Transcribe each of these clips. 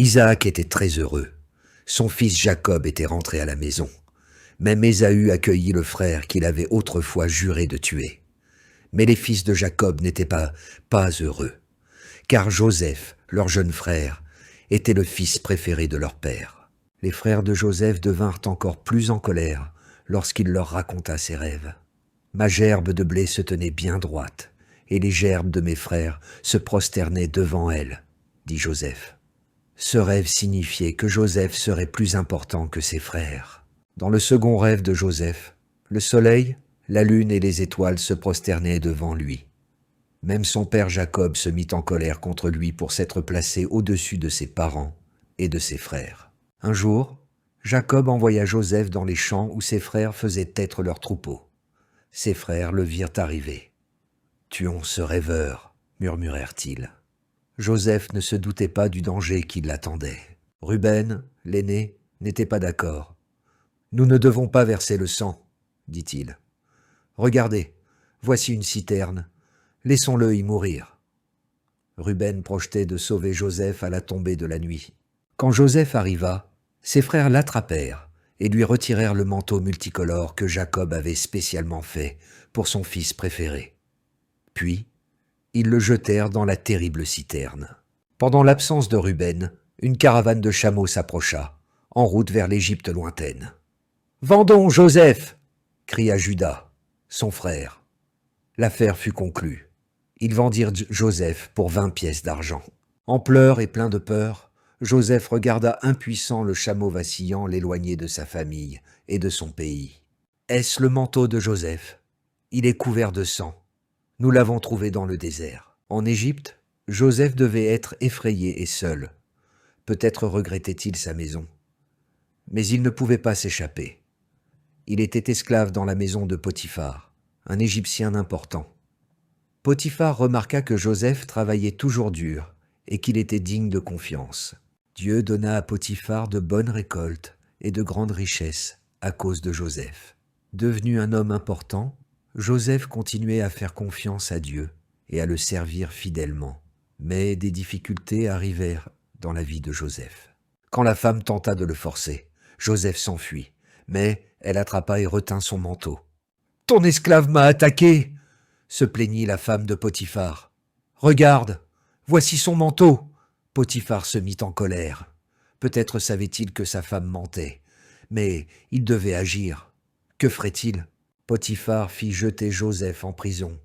Isaac était très heureux. Son fils Jacob était rentré à la maison. Même Ésaü accueillit le frère qu'il avait autrefois juré de tuer. Mais les fils de Jacob n'étaient pas heureux, car Joseph, leur jeune frère, était le fils préféré de leur père. Les frères de Joseph devinrent encore plus en colère lorsqu'il leur raconta ses rêves. « Ma gerbe de blé se tenait bien droite, et les gerbes de mes frères se prosternaient devant elle, dit Joseph. Ce rêve signifiait que Joseph serait plus important que ses frères. Dans le second rêve de Joseph, le soleil, la lune et les étoiles se prosternaient devant lui. Même son père Jacob se mit en colère contre lui pour s'être placé au-dessus de ses parents et de ses frères. Un jour, Jacob envoya Joseph dans les champs où ses frères faisaient paître leurs troupeaux. Ses frères le virent arriver. « Tuons ce rêveur », murmurèrent-ils. Joseph ne se doutait pas du danger qui l'attendait. Ruben, l'aîné, n'était pas d'accord. « Nous ne devons pas verser le sang, » dit-il. « Regardez, voici une citerne. Laissons-le y mourir. » Ruben projetait de sauver Joseph à la tombée de la nuit. Quand Joseph arriva, ses frères l'attrapèrent et lui retirèrent le manteau multicolore que Jacob avait spécialement fait pour son fils préféré. Puis, ils le jetèrent dans la terrible citerne. Pendant l'absence de Ruben, une caravane de chameaux s'approcha, en route vers l'Égypte lointaine. « Vendons Joseph !» cria Judas, son frère. L'affaire fut conclue. Ils vendirent Joseph pour 20 pièces d'argent. En pleurs et plein de peur, Joseph regarda impuissant le chameau vacillant l'éloigner de sa famille et de son pays. « Est-ce le manteau de Joseph ? Il est couvert de sang. Nous l'avons trouvé dans le désert. » En Égypte, Joseph devait être effrayé et seul. Peut-être regrettait-il sa maison. Mais il ne pouvait pas s'échapper. Il était esclave dans la maison de Potiphar, un Égyptien important. Potiphar remarqua que Joseph travaillait toujours dur et qu'il était digne de confiance. Dieu donna à Potiphar de bonnes récoltes et de grandes richesses à cause de Joseph. Devenu un homme important, Joseph continuait à faire confiance à Dieu et à le servir fidèlement. Mais des difficultés arrivèrent dans la vie de Joseph. Quand la femme tenta de le forcer, Joseph s'enfuit, mais elle attrapa et retint son manteau. « Ton esclave m'a attaqué !» se plaignit la femme de Potiphar. « Regarde, voici son manteau !» Potiphar se mit en colère. Peut-être savait-il que sa femme mentait, mais il devait agir. Que ferait-il ? Potiphar fit jeter Joseph en prison.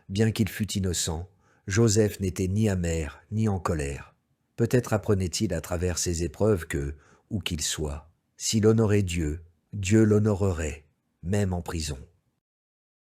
Bien qu'il fût innocent, Joseph n'était ni amer ni en colère. Peut-être apprenait-il à travers ces épreuves que, où qu'il soit, s'il honorait Dieu, Dieu l'honorerait, même en prison.